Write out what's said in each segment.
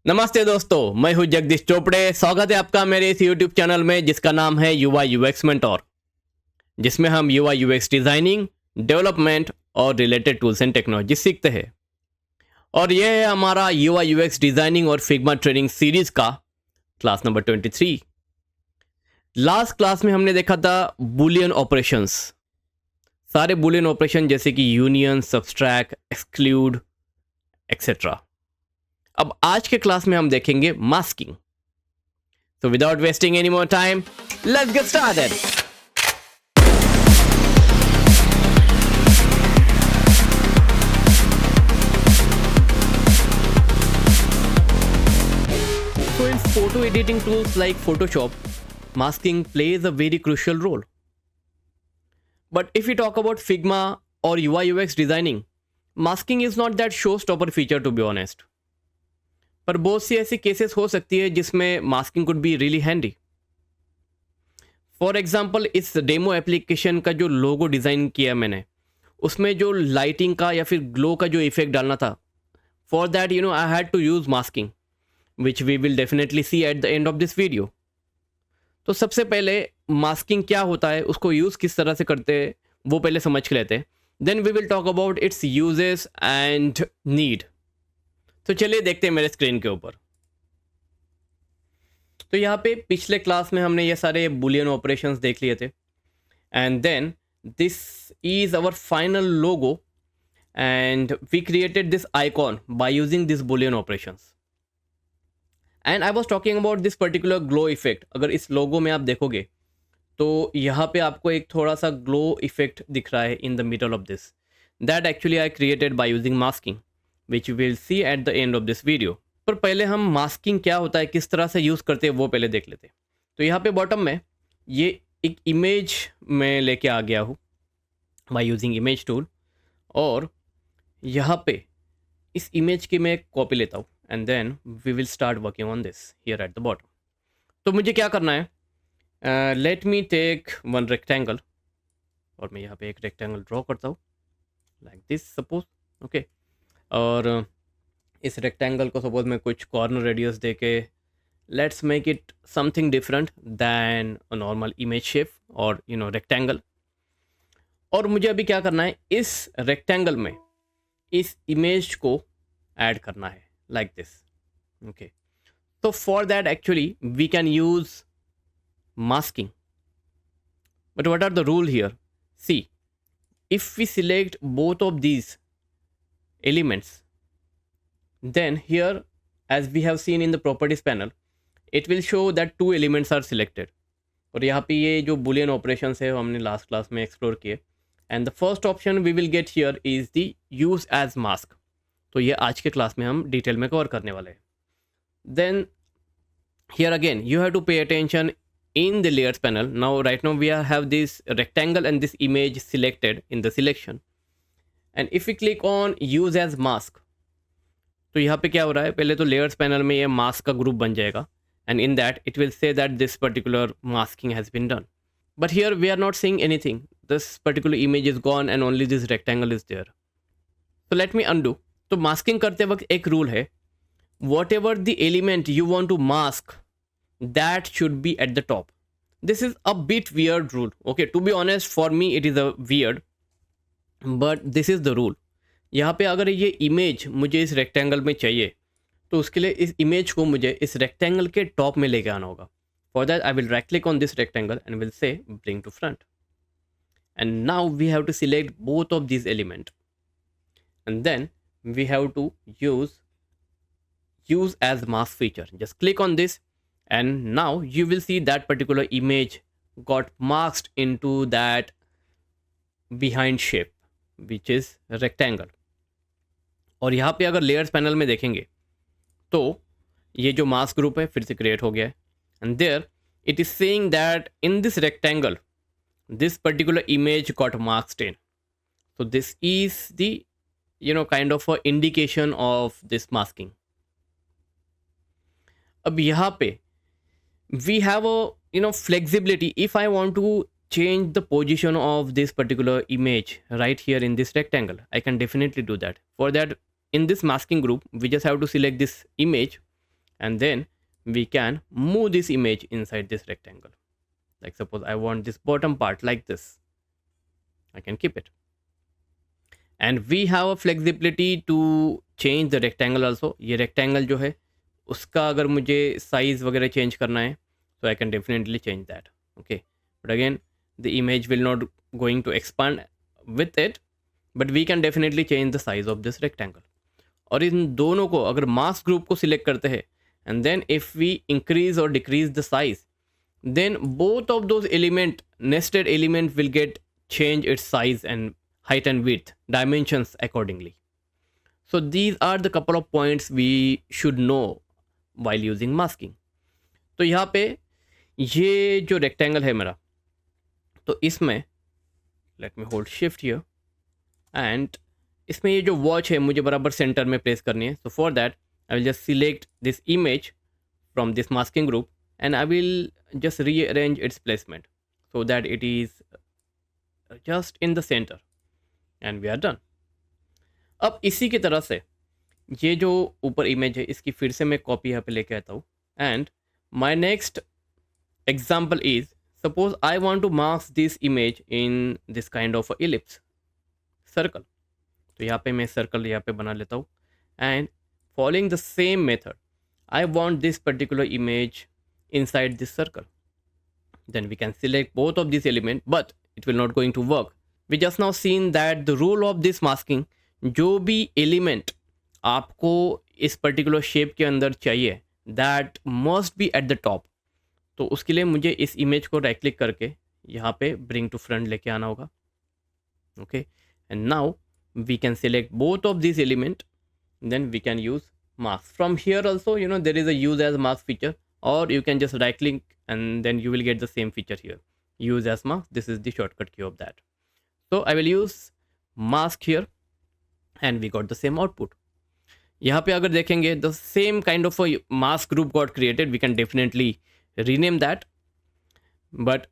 नमस्ते दोस्तों, मैं हूं जगदीश चोपड़े। स्वागत है आपका मेरे इस YouTube चैनल में जिसका नाम है युवा यूएक्स मेंटोर, जिसमें हम युवा यूएक्स डिजाइनिंग, डेवलपमेंट और रिलेटेड टूल्स एंड टेक्नोलॉजी सीखते हैं। और यह है हमारा युवा यूएक्स डिजाइनिंग और फिग्मा ट्रेनिंग सीरीज का क्लास नंबर 23। लास्ट क्लास में हमने देखा था बुलियन ऑपरेशंस, सारे बुलियन ऑपरेशन जैसे कि यूनियन, सब्सट्रैक्ट, एक्सक्लूड एक्सेट्रा। अब आज के क्लास में हम देखेंगे masking. So without wasting any more time, let's get started. So in photo editing tools like Photoshop, masking plays a very crucial role. But if we talk about Figma or UI UX designing, masking is not that showstopper feature, to be honest. पर बहुत सी ऐसी cases हो सकती है जिसमें masking could be really handy. For example, इस demo application का जो लोगो डिज़ाइन किया मैंने, उसमें जो लाइटिंग का या फिर ग्लो का जो इफेक्ट डालना था, for that I had to use masking, which we will definitely see at the end of this video. तो सबसे पहले मास्किंग क्या होता है, उसको यूज़ किस तरह से करते हैं, वो पहले समझ के लेते हैं। Then we will talk about its uses and need. तो चलिए देखते हैं मेरे स्क्रीन के ऊपर। तो यहाँ पे पिछले क्लास में हमने ये सारे बुलियन ऑपरेशंस देख लिए थे, and then this is our final logo, and we created this icon by using this boolean operations. And I was talking about this particular glow effect. अगर इस लोगो में आप देखोगे तो यहाँ पे आपको एक थोड़ा सा ग्लो इफेक्ट दिख रहा है in the middle of this, that actually I created by using masking, which will see at the end of this video. पर पहले हम मास्किंग क्या होता है, किस तरह से यूज़ करते हैं, वो पहले देख लेते हैं। तो यहाँ पे बॉटम में ये एक इमेज में लेके आ गया हूँ बाय यूजिंग इमेज टूल, और यहाँ पे इस इमेज की मैं एक कॉपी लेता हूँ, and then we will start working on this here at the bottom. तो मुझे क्या करना है, let me take one rectangle, और मैं यहाँ पे एक रेक्टेंगल ड्रॉ करता हूँ लाइक दिस सपोज, ओके। और इस रेक्टेंगल को सपोज मैं कुछ कॉर्नर रेडियस दे के let's make it something different than a normal image shape और रेक्टेंगल। और मुझे अभी क्या करना है, इस रेक्टेंगल में इस इमेज को ऐड करना है लाइक दिस, ओके। तो for that actually we can use masking, but what are the rule here? See, if we select both of these elements, then here, as we have seen in the properties panel, it will show that two elements are selected। और यहाँ पे ये जो boolean operations है वो हमने last class में explore किए, and the first option we will get here is the use as mask. तो ये आज के क्लास में हम डिटेल में कवर करने वाले हैं। Then here again you have to pay attention in the layers panel। now right now we have this rectangle and this image selected in the selection, and if we click on use as mask, तो यहाँ पे क्या हो रहा है, पहले तो layers panel में ये मास्क का ग्रुप बन जाएगा, and in that it will say that this particular masking has been done. But here we are not seeing anything, this particular image is gone and only this rectangle is there. तो let me undo. तो masking करते वक्त एक rule है, whatever the element you want to mask that should be at the top. This is a bit weird rule, okay, to be honest for me it is a weird, but this is the rule. यहाँ पे अगर ये image मुझे इस rectangle में चाहिए तो उसके लिए इस इमेज को मुझे इस रेक्टेंगल के टॉप में लेके आना होगा। For that I will right click on this rectangle and will say bring to front, and now we have to select both of this element, and then we have to use as mask feature. Just click on this and now you will see that particular image got masked into that behind shape which is rectangle. और यहाँ पे अगर layers panel में देखेंगे तो ये जो mask group है फिर से क्रिएट हो गया है, and there it is saying that in this rectangle this particular image got marked in. so this is the kind of a indication of this masking। अब यहाँ पे we have a flexibility। if I want to change the position of this particular image right here in this rectangle, I can definitely do that. For that, in this masking group we just have to select this image and then we can move this image inside this rectangle. Like suppose I want this bottom part like this, I can keep it. And we have a flexibility to change the rectangle also. ये rectangle जो है उसका अगर मुझे size वगैरह change करना है, so I can definitely change that. Okay, but again the image will not going to expand with it, but we can definitely change the size of this rectangle. और इन दोनों को अगर mask group को select करते हैं, and then if we increase or decrease the size, then both of those nested element will get change its size and height and width dimensions accordingly. So these are the couple of points we should know while using masking. तो यहाँ पे ये जो rectangle है मेरा, तो इसमें let me hold shift here, and इसमें ये जो watch है मुझे बराबर सेंटर में प्लेस करनी है. So for that I will just select this image from this masking group and I will just rearrange its placement so that it is just in the center, and we are done. अब इसी की तरह से ये जो ऊपर image है इसकी फिर से मैं कॉपी यहाँ पे लेके आता हूँ. And my next example is suppose I want two marks this image in this kind of ellipse circle. तो यहाँ पे मैं सर्कल यहाँ पे बना लेता हूँ and following the same method I want this particular image inside this circle. Then we can select both of these elements, but it will not going to work. We just now seen that the rule of this masking, जो भी element आपको इस particular shape के अंदर चाहिए, that must be at the top. तो उसके लिए मुझे इस image को right click करके यहाँ पे bring to front लेके आना होगा. Okay, and now we can select both of these elements. Then we can use mask. From here also, there is a use as mask feature, or you can just right click and then you will get the same feature here, use as mask. This is the shortcut key of that. So I will use mask here and we got the same output. यहाँ पे अगर देखेंगे the same kind of a mask group got created. We can definitely rename that, but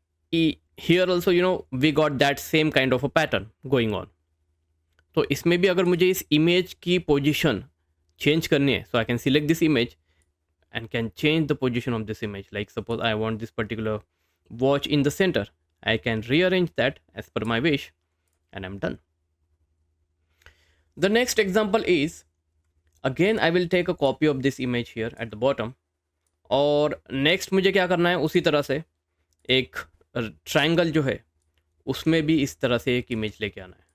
here also we got that same kind of a pattern going on. तो इसमें भी अगर मुझे इस image की position change करनी है, so I can select this image and can change the position of this image. Like suppose I want this particular watch in the center, I can rearrange that as per my wish and I'm done. The next example is, again I will take a copy of this image here at the bottom, और next मुझे क्या करना है, उसी तरह से एक triangle जो है उसमें भी इस तरह से एक image लेके आना है,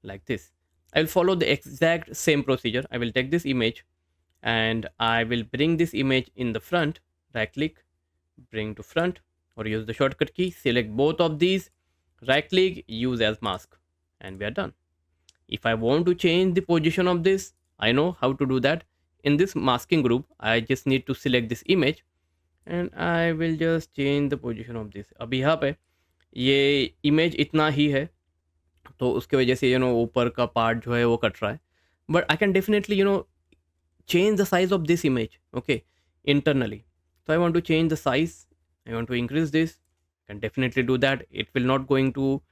like this. I will follow the exact same procedure. I will take this image and I will bring this image in the front, right click, bring to front, or use the shortcut key, select both of these, right click, use as mask, and we are done. If I want to change the position of this, I know how to do that. In this masking group, I just need to select this image and I will just change the position of this. अब यहाँ पे ये image इतना ही है, तो उसके वजह से ऊपर का पार्ट जो है वो कट रहा है, but I can definitely change the size of this image, okay, internally. So I want to change the size, I want to increase this, I can definitely do that. It will not going to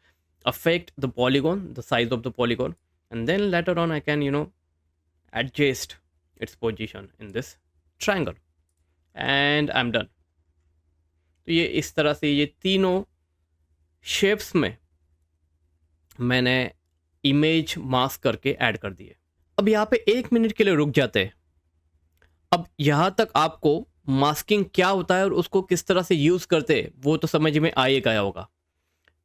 affect the polygon, the size of the polygon, and then later on I can adjust its position in this triangle and I'm done. तो ये इस तरह से ये तीनों shapes में मैंने image mask करके ऐड कर दिए. अब यहाँ पे 1 मिनट के लिए रुक जाते हैं. अब यहाँ तक आपको मास्किंग क्या होता है और उसको किस तरह से यूज़ करते हैं वो तो समझ में आ ही गया होगा.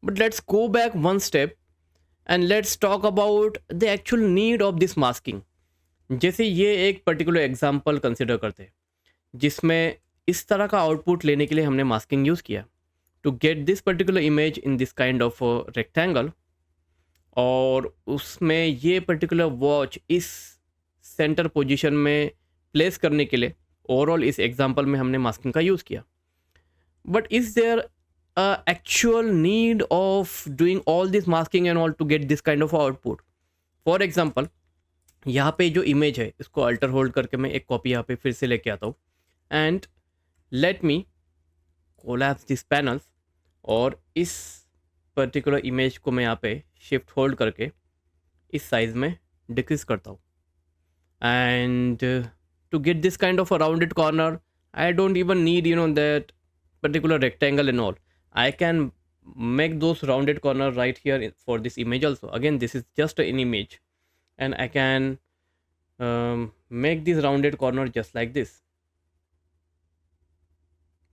But let's go back one step and let's talk about the actual need of this masking. जैसे ये एक पर्टिकुलर एग्जांपल कंसिडर करते हैं जिसमें इस तरह का आउटपुट लेने के लिए हमने मास्किंग यूज़ किया to get this particular image in this kind of rectangle, और उसमें ये पर्टिकुलर वॉच इस सेंटर पोजीशन में प्लेस करने के लिए ओवरऑल इस एग्जांपल में हमने मास्किंग का यूज़ किया. But is there actual need of doing all this masking and all to get this kind of output? For example यहाँ पे जो इमेज है इसको अल्टर होल्ड करके मैं एक कॉपी यहाँ पे फिर से लेके आता हूँ and let me collapse this panels, और इस पर्टिकुलर इमेज को मैं यहाँ पे शिफ्ट होल्ड करके इस साइज़ में डिक्रीज करता हूँ. And to get this kind of a rounded corner, I don't even need, that particular rectangle and all. I can make those rounded corner right here for this image also. Again, this is just an image, and I can make this rounded corner just like this,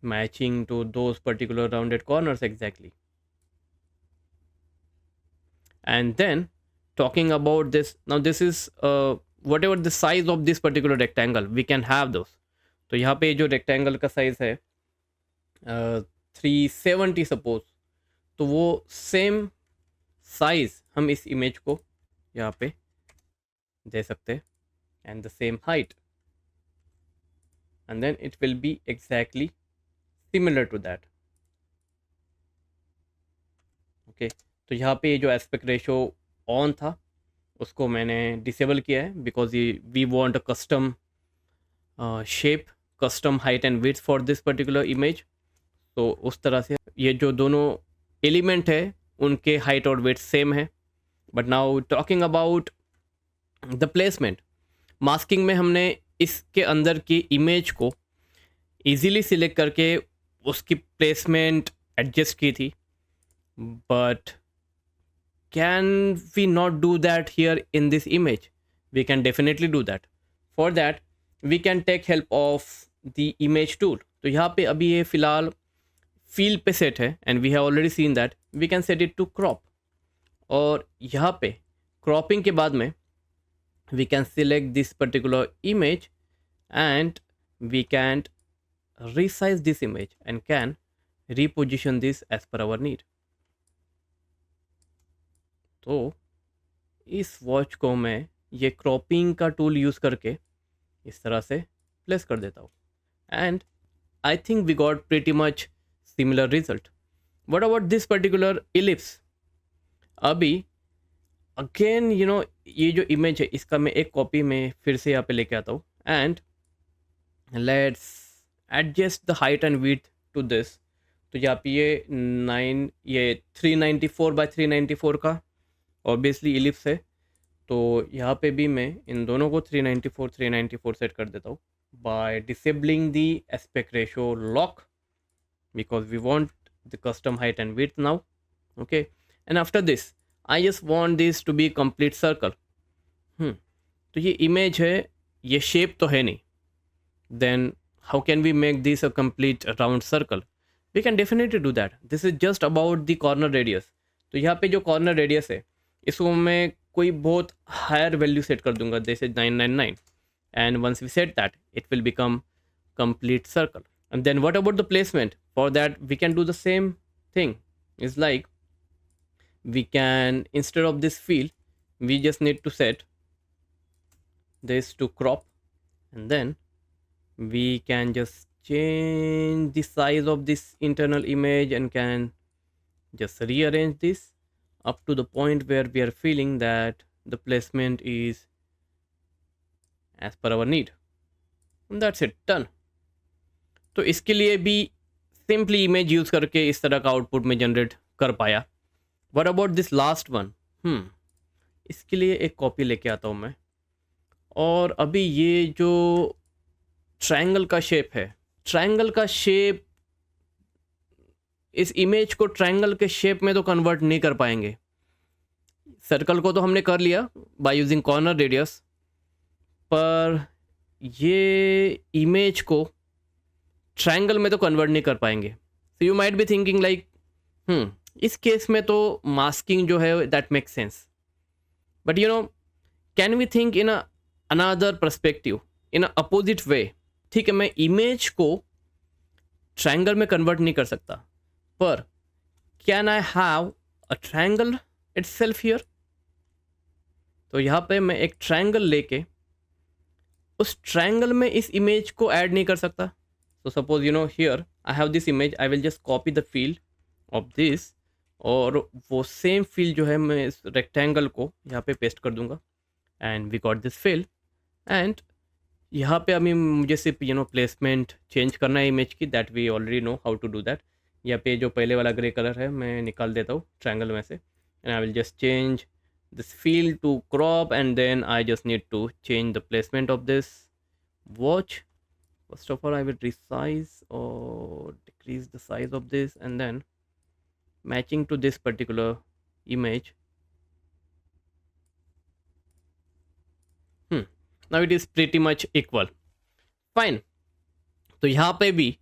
matching to those particular rounded corners exactly. And then talking about this, now this is whatever the size of this particular rectangle, we can have those. तो यहाँ पे जो rectangle का size है 370 suppose, तो वो same size हम इस इमेज को यहाँ पे दे सकते हैं, and the same height, and then it will be exactly similar to that. Okay, तो यहाँ पे जो एस्पेक्ट रेशो ऑन था उसको मैंने डिसेबल किया है, because we want a custom shape, custom height and width for this particular image. तो उस तरह से ये जो दोनों एलिमेंट है उनके हाइट और वेट सेम है. But now talking about the placement, masking में हमने इसके अंदर की इमेज को इजीली सिलेक्ट करके उसकी प्लेसमेंट एडजस्ट की थी. But can we not do that here in this image? We can definitely do that. For that we can take help of the image tool. तो यहाँ पे अभी ये फ़िलहाल फील पे सेट है, and we have already seen that we can set it to crop. और यहाँ पे क्रॉपिंग के बाद में we can select this particular image and we can resize this image and can reposition this as per our need. तो इस watch को मैं ये क्रॉपिंग का टूल यूज़ करके इस तरह से प्लेस कर देता हूँ, and I think we got pretty much similar result. What about this particular ellipse? अभी अगेन ये जो इमेज है इसका मैं एक कॉपी में फिर से यहाँ पे लेके आता हूँ, and let's adjust the height and width to this. तो यहाँ पे ये 394 बाय 394 का ऑब्वियसली इलिप्स है. तो यहाँ पे भी मैं इन दोनों को 394 सेट कर देता हूँ by disabling the aspect ratio lock, because we want the custom height and width now. Okay, and after this I just want this to be complete circle. तो ये इमेज है, ये शेप तो है नहीं. Then how can we make this a complete round circle? We can definitely do that. This is just about the corner radius. तो यहाँ पे जो corner radius है इसको मैं कोई बहुत higher value set कर दूंगा, जैसे 999. And once we set that, it will become complete circle. And then what about the placement? For that we can do the same thing. It's like we can, instead of this field, we just need to set this to crop, and then we can just change the size of this internal image and can just rearrange this up to the point where we are feeling that the placement is as per our need, and that's it, done. तो इसके लिए भी simply image use करके इस तरह का output में generate कर पाया. What about this last one? इसके लिए एक कॉपी लेके आता हूँ मैं, और अभी ये जो ट्रायंगल का शेप है, ट्रायंगल का शेप इस इमेज को ट्रायंगल के शेप में तो कन्वर्ट नहीं कर पाएंगे. सर्कल को तो हमने कर लिया बाय यूजिंग कॉर्नर रेडियस, पर ये इमेज को ट्रायंगल में तो कन्वर्ट नहीं कर पाएंगे. So you might be thinking like इस केस में तो मास्किंग जो है that make sense, but can we think in another perspective, in opposite way. ठीक है, मैं इमेज को ट्रायंगल में कन्वर्ट नहीं कर सकता, पर can I have a triangle itself here? तो यहाँ पे मैं एक ट्रायंगल लेके उस ट्रायंगल में इस इमेज को ऐड नहीं कर सकता. So suppose here I have this image, I will just copy the field of this, और वो सेम फील्ड जो है मैं इस रेक्टेंगल को यहाँ पे पेस्ट कर दूंगा, and we got this field. And यहाँ पे अभी मुझे सिर्फ प्लेसमेंट चेंज करना है इमेज की, that we already know how to do that. यहाँ पे जो पहले वाला ग्रे कलर है मैं निकाल देता हूँ ट्रायंगल में से, and I will just change this field to crop, and then I just need to change the placement of this watch. First of all, I will resize or decrease the size of this, and then matching to this particular image. Now it is pretty much equal. Fine. तो यहाँ पे भी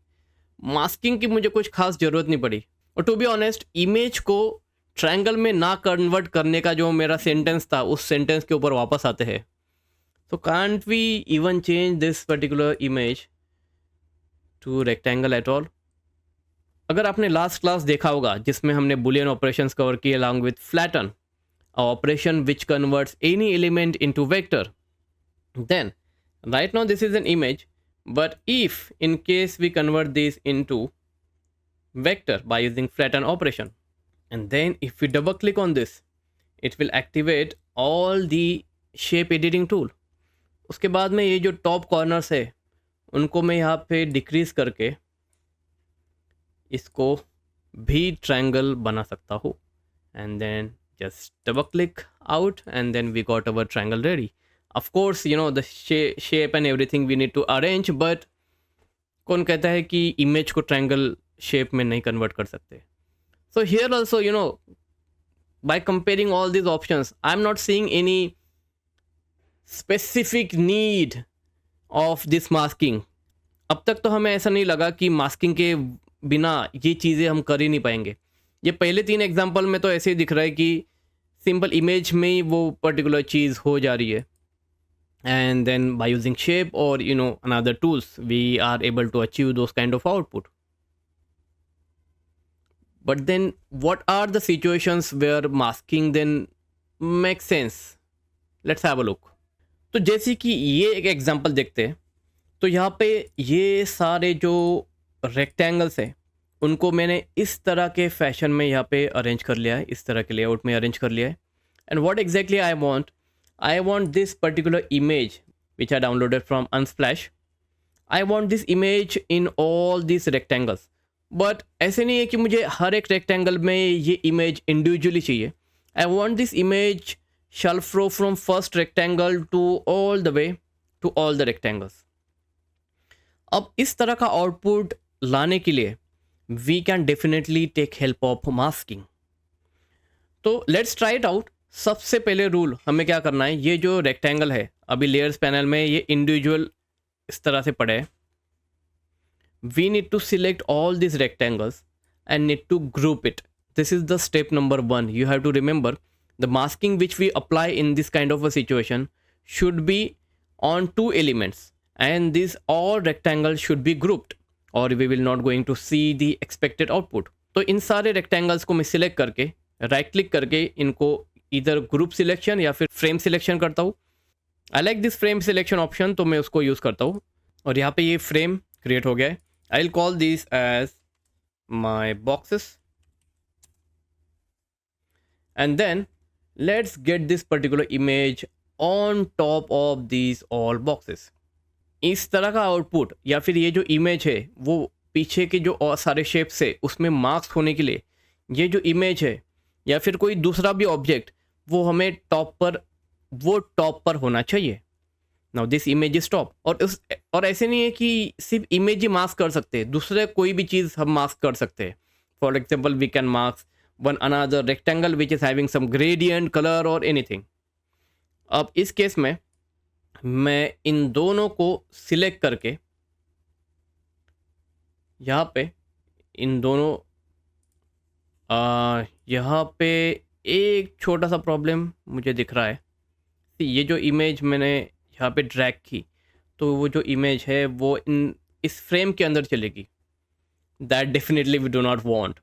masking की मुझे कुछ खास ज़रूरत नहीं पड़ी, और टू बी ऑनेस्ट इमेज को ट्रायंगल में ना कन्वर्ट करने का जो मेरा सेंटेंस था, उस सेंटेंस के ऊपर वापस आते हैं. So can't we even change this particular image to rectangle at all? अगर आपने लास्ट क्लास देखा होगा जिसमें हमने बुलियन ऑपरेशंस कवर किए along with flatten, a operation which converts any element into vector, then right now this is an image, but if in case we convert this into vector by using flatten operation, and then if we double click on this, it will activate all the shape editing tool. उसके बाद में ये जो top corners है उनको मैं यहाँ पे डिक्रीज करके इसको भी ट्रायंगल बना सकता हूँ, and then just double click out, and then we got our triangle ready. Of course you know the shape and everything we need to arrange, but कौन कहता है कि इमेज को ट्रायंगल शेप में नहीं कन्वर्ट कर सकते. So here also you know by comparing all these options I am not seeing any specific need of this masking. अब तक तो हमें ऐसा नहीं लगा कि मास्किंग के बिना ये चीज़ें हम कर ही नहीं पाएंगे. ये पहले 3 एग्जांपल में तो ऐसे ही दिख रहा है कि सिंपल इमेज में ही वो पर्टिकुलर चीज़ हो जा रही है, and then by using shape और you know another tools we are able to achieve those kind of output. But then what are the situations where masking then make sense? Let's have a look. तो जैसे कि ये एक example देखते हैं, तो यहाँ पे ये सारे जो रेक्टेंगल्स हैं उनको मैंने इस तरह के फैशन में यहाँ पे अरेंज कर लिया है, इस तरह के लेआउट में अरेंज कर लिया है. And what exactly I want this particular image which I downloaded from Unsplash. I want this image in all this rectangles. But ऐसे नहीं है कि मुझे हर एक रेक्टेंगल में ये इमेज इंडिविजुअली चाहिए. आई want this image shall flow from first rectangle to all the way to all the rectangles. अब इस तरह का आउटपुट लाने के लिए we can definitely take help of masking. तो लेट्स ट्राई इट आउट. सबसे पहले रूल हमें क्या करना है, ये जो रेक्टेंगल है अभी लेयर्स पैनल में ये इंडिविजुअल इस तरह से पड़े है. We need to select all this rectangles and need to group it. This is the step number 1. You have to remember the masking which we apply in this kind of a situation should be on 2 elements, and these all rectangles should be grouped or we will not going to see the expected output. तो इन सारे rectangles को मैं select करके right click करके इनको इधर group selection या फिर frame selection करता हूँ. I like this frame selection option, तो मैं उसको यूज़ करता हूँ. और यहाँ पे ये frame create हो गया है. I'll call these as my boxes, and then let's get this particular image on top of these all boxes. इस तरह का आउटपुट या फिर ये जो इमेज है वो पीछे के जो और सारे शेप्स है उसमें मार्क्स होने के लिए ये जो इमेज है या फिर कोई दूसरा भी ऑब्जेक्ट वो हमें टॉप पर होना चाहिए. Now this image is top. और ऐसे नहीं है कि सिर्फ इमेज ही मास्क कर सकते हैं, दूसरे कोई भी चीज़ हम मास्क कर सकते हैं. For example we can mask one another rectangle which is having some gradient color or anything. अब इस केस में मैं इन दोनों को सिलेक्ट करके यहाँ पे इन दोनों यहाँ पे एक छोटा सा प्रॉब्लम मुझे दिख रहा है. ये जो इमेज मैंने यहाँ पे ड्रैग की तो वो जो इमेज है वो इस फ्रेम के अंदर चलेगी. That definitely we do not want.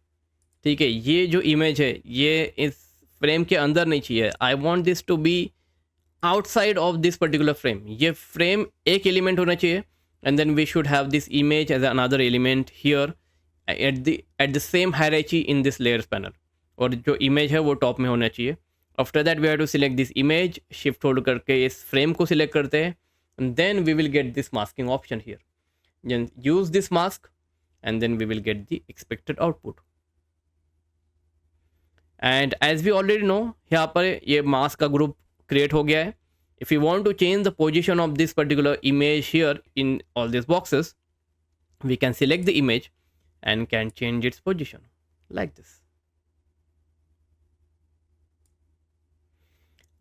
ठीक है, ये जो इमेज है ये इस फ्रेम के अंदर नहीं चाहिए. I want this to be outside of this particular frame. ये फ्रेम एक एलिमेंट होना चाहिए, and then we should have this image as another element here at the same hierarchy in this layers panel. और जो image है वो top में होना चाहिए. After that we have to select this image, shift hold करके इस frame को सिलेक्ट करते हैं, and then we will get this masking option here. Use this mask and then we will get the expected output. And as we already know यहाँ पर ये mask का group create हो गया है. If you want to change the position of this particular image here in all these boxes, we can select the image and can change its position like this.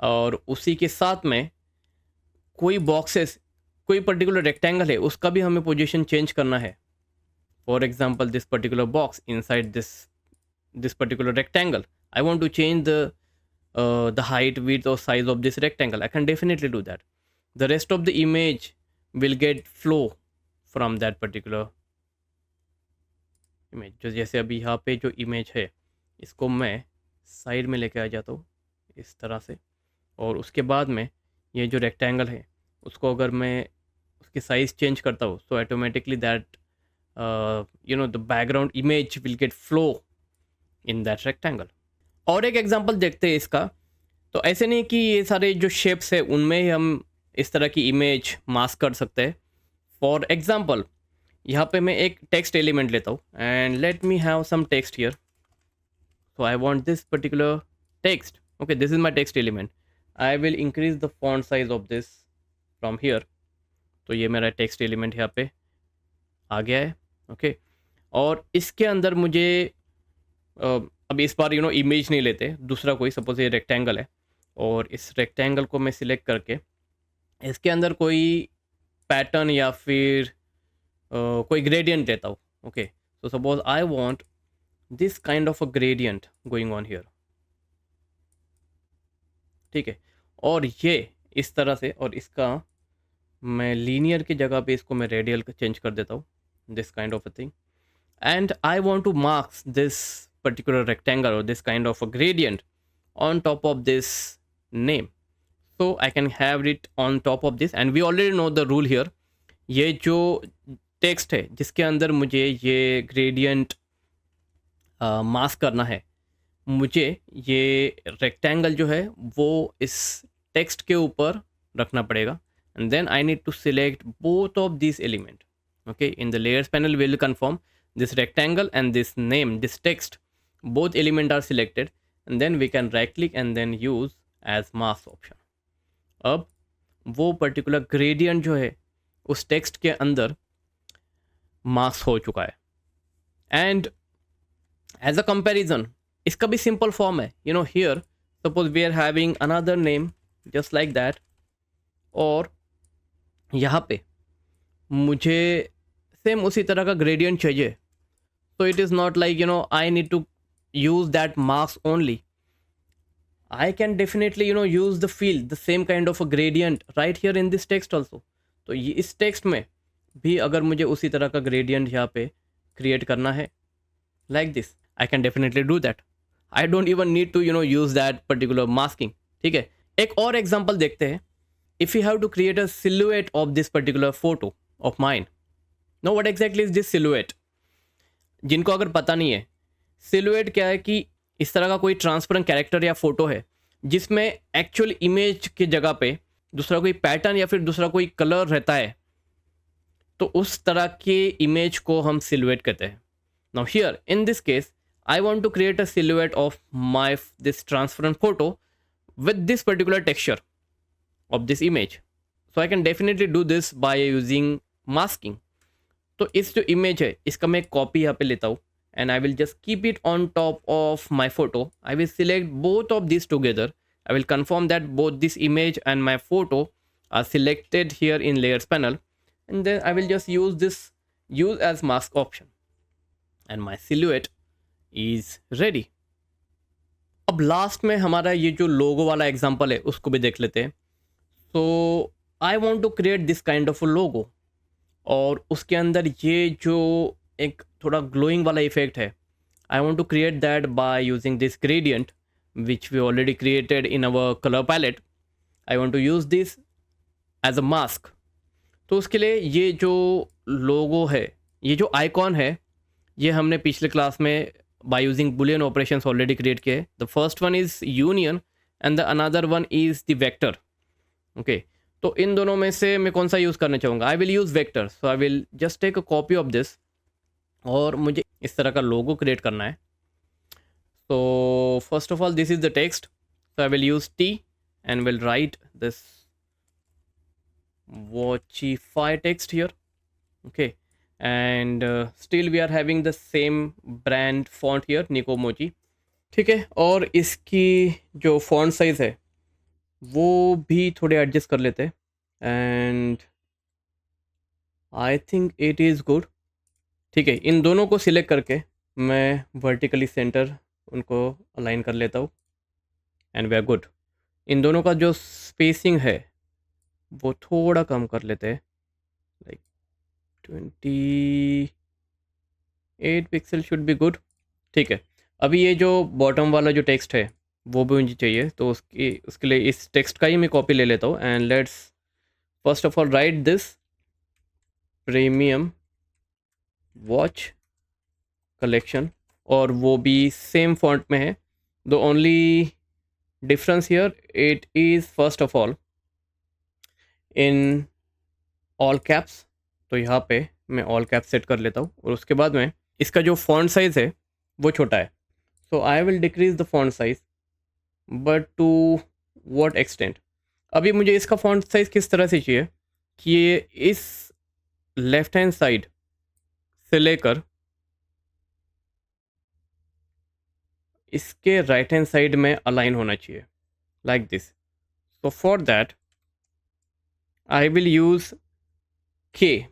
और उसी के साथ में कोई बॉक्सेस, कोई पर्टिकुलर रेक्टेंगल है, उसका भी हमें पोजीशन चेंज करना है. For example this particular box inside this particular rectangle, I want to change the height, width or size of this rectangle. I can definitely do that. The rest of the image will get flow from that particular image. जो जैसे अभी यहाँ पे जो image है, इसको मैं side में लेके आ जाता हूँ इस तरह से, और उसके बाद में ये जो रेक्टेंगल है उसको अगर मैं उसकी साइज़ चेंज करता हूँ, so automatically that the background image will get flow in that rectangle. और एक एग्जांपल देखते हैं इसका. तो ऐसे नहीं कि ये सारे जो शेप्स है उनमें ही हम इस तरह की इमेज मास्क कर सकते हैं. फॉर एग्जांपल यहाँ पे मैं एक टेक्स्ट एलिमेंट लेता हूँ and let me have some text here. So I want this particular text. Okay, this is my text element. I will increase the font size of this from here. तो ये मेरा text element यहाँ पे आ गया है. Okay, और इसके अंदर मुझे अब इस बार इमेज नहीं लेते, दूसरा कोई, सपोज ये रेक्टेंगल है और इस रेक्टेंगल को मैं सिलेक्ट करके इसके अंदर कोई पैटर्न या फिर कोई ग्रेडियंट लेता हूँ. Okay, so suppose I want this kind of a gradient going on here. ठीक है, और ये इस तरह से, और इसका मैं लीनियर की जगह पे इसको मैं रेडियल चेंज कर देता हूँ, this kind of a thing. And I want two marks this particular rectangle or this kind of a gradient on top of this name, so I can have it on top of this. And we already know the rule here. ये जो text है जिसके अंदर मुझे ये gradient mask करना है, मुझे ये रेक्टेंगल जो है वो इस टेक्स्ट के ऊपर रखना पड़ेगा. And then I need to select both of this element. Okay, in the layers panel will confirm this rectangle and this name, this text, both element are selected, and then we can right click and then use as mask option. अब वो particular gradient जो है उस text के अंदर mask हो चुका है. एंड एज अ कंपैरिजन इसका भी सिंपल फॉर्म है. Here suppose we are having another name just like that, और यहाँ पे मुझे सेम उसी तरह का ग्रेडियंट चाहिए. So it is not like I need to use that mask only. I can definitely use the field, the same kind of a gradient right here in this text also. तो ये इस text में भी अगर मुझे उसी तरह का ग्रेडियंट यहाँ पे क्रिएट करना है like this, I can definitely do that. I don't even need to use that particular masking. ठीक है, एक और एग्जांपल देखते हैं. If you have to create a silhouette of this particular photo of mine. Now what exactly is this silhouette? जिनको अगर पता नहीं है, सिलुएट क्या है कि इस तरह का कोई ट्रांसपेरेंट कैरेक्टर या फोटो है जिसमें एक्चुअल इमेज की जगह पे दूसरा कोई पैटर्न या फिर दूसरा कोई कलर रहता है, तो उस तरह के इमेज को हम सिलुएट कहते हैं. Now here in this case I want to create a silhouette of my this transparent photo with this particular texture of this image. So I can definitely do this by using masking. तो इस जो image है इसका मैं copy यहाँ पे लेता हूँ and I will just keep it on top of my photo. I will select both of this together. I will confirm that both this image and my photo are selected here in layers panel, and then I will just use as mask option and my silhouette is ready. अब last में हमारा ये जो लोगो वाला example है उसको भी देख लेते हैं. So I want to create this kind of a logo, और उसके अंदर ये जो एक थोड़ा ग्लोइंग वाला इफेक्ट है, I want to create that by using this gradient which we already created in our colour palette. I want to use this as a mask. तो उसके लिए ये जो लोगो है, ये जो आइकॉन है, ये हमने पिछले क्लास में by using boolean operations already create किए. The first one is union and the another one is the vector. Okay, तो इन दोनों में से मैं कौन सा यूज़ करना चाहूँगा? I will use vector. So I will just take a copy of this, और मुझे इस तरह का लोगो क्रिएट करना है. So first of all, this is the text. So I will use T and will write this Watchify text here. Okay, and still we are having the same brand font here, Nikomoji. ठीक है, और इसकी जो font size है वो भी थोड़े adjust कर लेते हैं, and I think it is good. ठीक है, इन दोनों को सिलेक्ट करके मैं वर्टिकली सेंटर उनको अलाइन कर लेता हूँ, एंड वी आर गुड। इन दोनों का जो स्पेसिंग है वो थोड़ा कम कर लेते हैं, like 28 pixel should be good. ठीक है, अभी ये जो बॉटम वाला जो टेक्स्ट है वो भी मुझे चाहिए, तो उसके लिए इस टेक्स्ट का ही मैं कॉपी ले लेता हूँ, and let's first of all right this premium watch collection, और वो भी सेम फॉन्ट में है। The only difference here it is first of all in all caps, तो यहाँ पे मैं ऑल कैप्स सेट कर लेता हूँ, और उसके बाद में इसका जो फॉन्ट साइज़ है वो छोटा है, so I will decrease the font size, but to what extent. अभी मुझे इसका फॉन्ट साइज़ किस तरह से चाहिए कि ये इस लेफ्ट हैंड साइड से लेकर इसके राइट हैंड साइड में अलाइन होना चाहिए, like this. So for that I will use के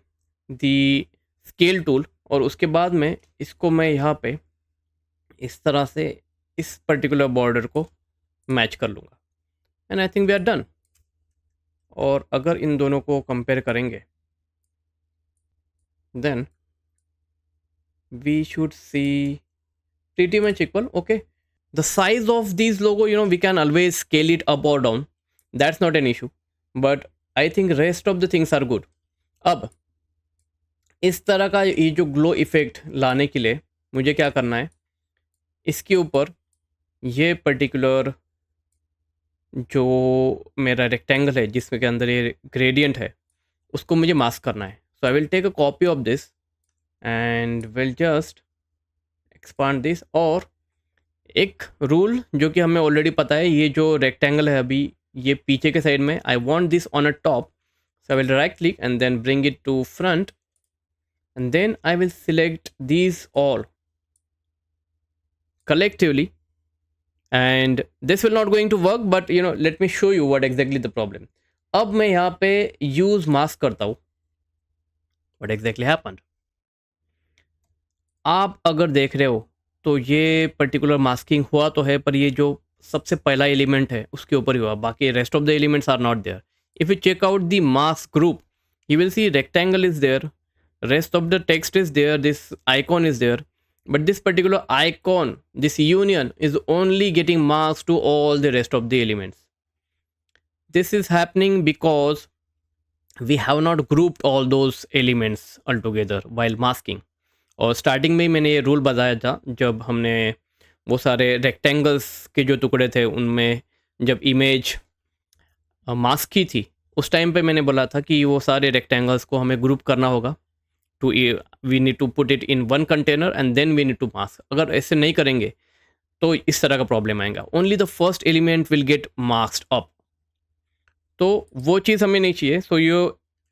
दी स्केल टूल, और उसके बाद में इसको मैं यहाँ पे इस तरह से इस पर्टिकुलर बॉर्डर को मैच कर लूँगा, and I think we are done. और अगर इन दोनों को कंपेयर करेंगे then we should see pretty much equal. Okay, the size of these logo, we can always scale it up or down, that's not an issue, but I think rest of the things are good. अब इस तरह का ये जो glow effect लाने के लिए मुझे क्या करना है, इसके ऊपर ये पर्टिकुलर जो मेरा रेक्टेंगल है जिसमें के अंदर ये ग्रेडियंट है उसको मुझे मास्क करना है। So I will take a copy of this and will just expand this, और एक रूल जो कि हमें ऑलरेडी पता है, ये जो रेक्टेंगल है अभी ये पीछे के साइड में, I want this on a top, so I will right click and then bring it to front, and then I will select these all collectively, and this will not going to work, but let me show you what exactly the problem. अब मैं यहाँ पे use mask करता हूँ, what exactly happened? आप अगर देख रहे हो तो ये पर्टिकुलर मास्किंग हुआ तो है, पर ये जो सबसे पहला एलिमेंट है उसके ऊपर ही हुआ, बाकी rest of the elements are not there. If you check out the mask group you will see rectangle is there, rest of the text is there, this icon is there, but this particular icon, this union is only getting marks to all the rest of the elements. This is happening because we have not grouped all those elements altogether while masking. और starting में ही मैंने ये rule बताया था जब हमने वो सारे रेक्टेंगल्स के जो टुकड़े थे उनमें जब इमेज मास्क की थी, उस टाइम पे मैंने बोला था कि वो सारे रेक्टेंगल्स को हमें ग्रुप करना होगा, to we need to put it in one container and then we need to mask. अगर ऐसे नहीं करेंगे तो इस तरह का प्रॉब्लम आएगा, only the first element will get masked up, तो वो चीज़ हमें नहीं चाहिए।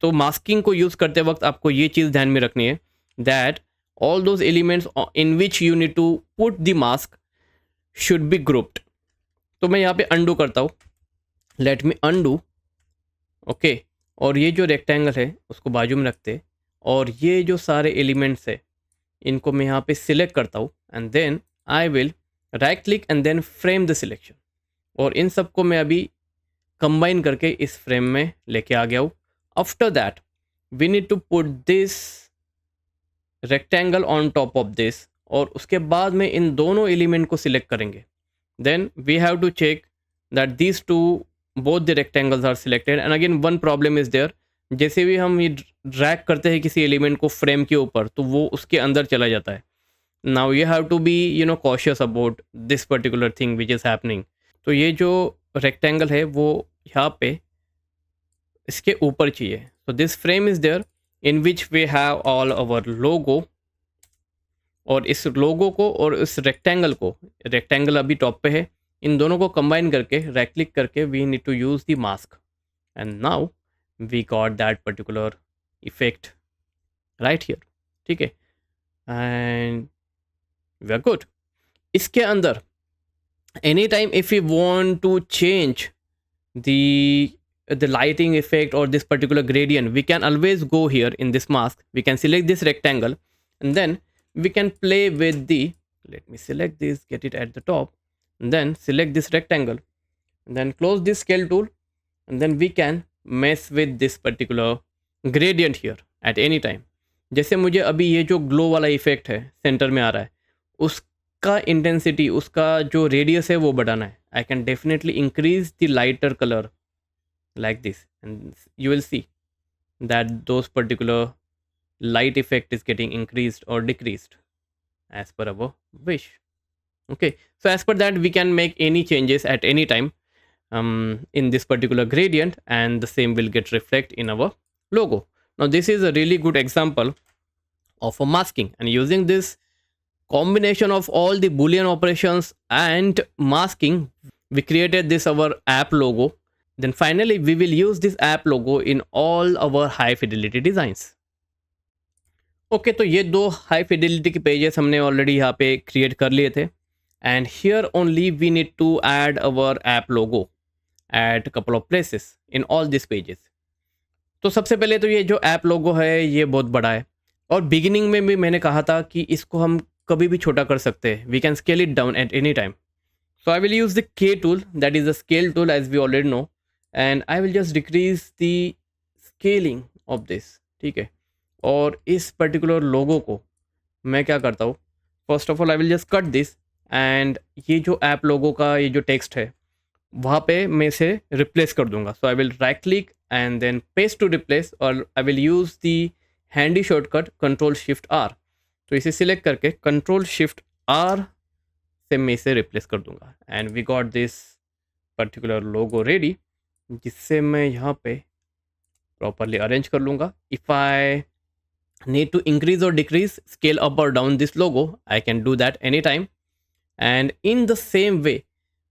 तो मास्किंग को यूज़ करते वक्त आपको ये चीज़ ध्यान में रखनी है that all those elements in which you need to put the mask should be grouped. तो मैं यहाँ पे undo करता हूँ, let me undo, ओके। और ये जो रेक्टेंगल है उसको बाजू में रखते, और ये जो सारे एलिमेंट्स है इनको मैं यहाँ पे सिलेक्ट करता हूँ, and then I will right click and then frame the selection, और इन सबको मैं अभी कंबाइन करके इस फ्रेम में लेके आ गया हूँ। After that we need to put this rectangle on top of this, और उसके बाद में इन दोनों एलिमेंट को सिलेक्ट करेंगे, then we have to check that these two both the rectangles are selected. And again one problem is there, जैसे भी हम ये ड्रैग करते हैं किसी एलिमेंट को फ्रेम के ऊपर तो वो उसके अंदर चला जाता है। Now you have to be cautious about this particular thing which is happening. तो ये जो रेक्टेंगल है वो यहाँ पे इसके ऊपर चाहिए, so this frame is there in which we have all our logo, और इस लोगो को और इस रेक्टेंगल को, रेक्टेंगल अभी टॉप पे है, इन दोनों को कंबाइन करके राइट क्लिक करके we need to use the mask, and now we got that particular effect right here, ठीक है, एंड वी आर गुड. इसके अंदर any time if you want to change the lighting effect or this particular gradient, we can always go here in this mask, we can select this rectangle, and then we can play with the, let me select this, get it at the top, and then select this rectangle, and then close this scale tool, and then we can mess with this particular gradient here at any time. जैसे मुझे अभी ये जो glow वाला effect है centre में आ रहा है, उसका इंटेंसिटी, उसका जो रेडियस है वो बढ़ाना है. आई can definitely increase the lighter colour like this, and you will see that those particular light effect is getting increased or decreased as per our wish. Okay, so as per that we can make any changes at any time in this particular gradient, and the same will get reflect in our logo. Now this is a really good example of a masking, and using this combination of all the boolean operations and masking, we created this our app logo. Then finally we will use this app logo in all our high fidelity designs. Okay, तो ये दो high fidelity के pages हमने already यहाँ पे create कर लिए थे, and here only we need to add our app logo at couple of places in all this pages. तो सबसे पहले तो ये जो ऐप लोगो है ये बहुत बड़ा है, और बिगिनिंग में भी मैंने कहा था कि इसको हम कभी भी छोटा कर सकते हैं, we can scale it down at any time. So I will use the K tool, that is the scale tool as we already know, and I will just decrease the scaling of this, ठीक है. और इस particular लोगो को मैं क्या करता हूँ, first of all I will just cut this, and ये जो ऐप लोगो का ये जो टेक्स्ट है वहाँ पे मैं इसे रिप्लेस कर दूंगा. So I will right click and then paste to replace, और I will use the handy shortcut control shift R. तो इसे सिलेक्ट करके कंट्रोल शिफ्ट आर से मैं इसे रिप्लेस कर दूंगा, and we got this particular logo ready, जिससे मैं यहाँ पे प्रॉपरली अरेंज कर लूँगा. If I need to increase or decrease, scale up or down this logo, I can do that anytime. And in the same way,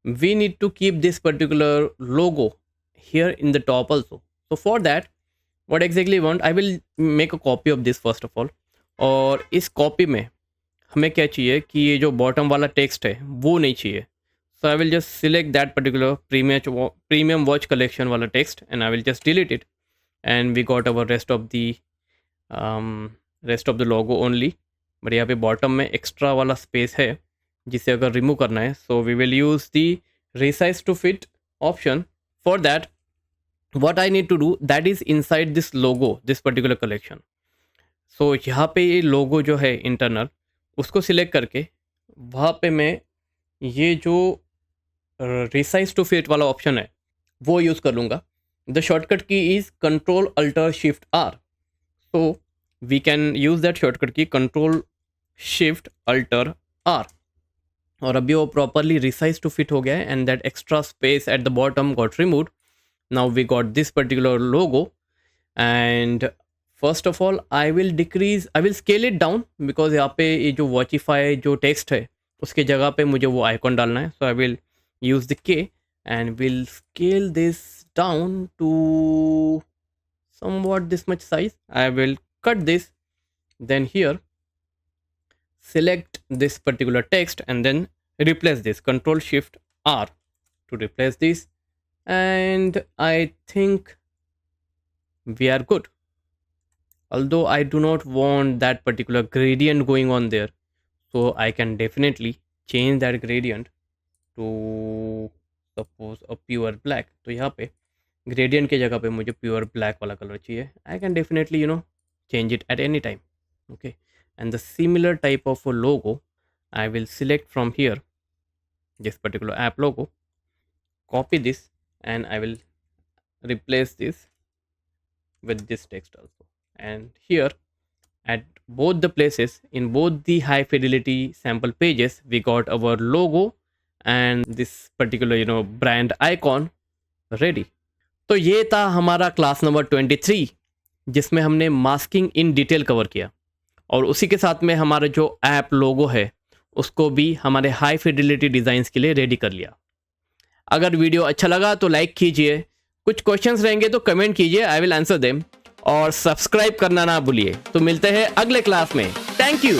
we need to keep this particular logo here in the top also. So for that, what exactly I want, I will make a copy of this first of all. और इस copy में हमें क्या चाहिए कि ये जो bottom वाला टेक्स्ट है वो नहीं चाहिए. So I will just select that particular premium watch collection वाला text, and I will just delete it, and we got our rest of the logo only. But यहाँ पे बॉटम में एक्स्ट्रा वाला स्पेस है जिसे अगर रिमूव करना है, so we will use the resize to fit option. For that what I need to do, that is inside this logo, this particular collection. So यहाँ पे ये लोगो जो है इंटरनल, उसको सिलेक्ट करके वहाँ पे मैं ये जो रिसाइज टू फिट वाला ऑप्शन है वो यूज़ कर लूँगा. The shortcut key is control alter shift R. So we can use that shortcut key control shift alter R. और अभी वो properly resize to fit हो गया है, and that extra space at the bottom got removed. Now we got this particular logo, and first of all I will scale it down, because यहाँ पे ये जो Watchify जो text है उसके जगह पे मुझे वो icon डालना है. So I will use the K and will scale this down to somewhat this much size. I will cut this, then here select this particular text and then replace this, control shift R to replace this, and I think we are good. Although I do not want that particular gradient going on there, so I can definitely change that gradient to suppose a pure black. तो यहाँ पे gradient के जगह पे मुझे pure black वाला colour चाहिए. आई can definitely change it at any time. Okay, and the similar type of logo I will select from here this particular app logo, copy this, and I will replace this with this text also. And here at both the places, in both the high fidelity sample pages, we got our logo and this particular brand icon ready. तो ये था हमारा class number 23, जिसमें हमने masking in detail cover किया, और उसी के साथ में हमारा जो ऐप लोगो है उसको भी हमारे हाई फिडेलिटी डिज़ाइंस के लिए रेडी कर लिया. अगर वीडियो अच्छा लगा तो लाइक कीजिए, कुछ क्वेश्चंस रहेंगे तो कमेंट कीजिए, आई विल आंसर देम, और सब्सक्राइब करना ना भूलिए। तो मिलते हैं अगले क्लास में। Thank you.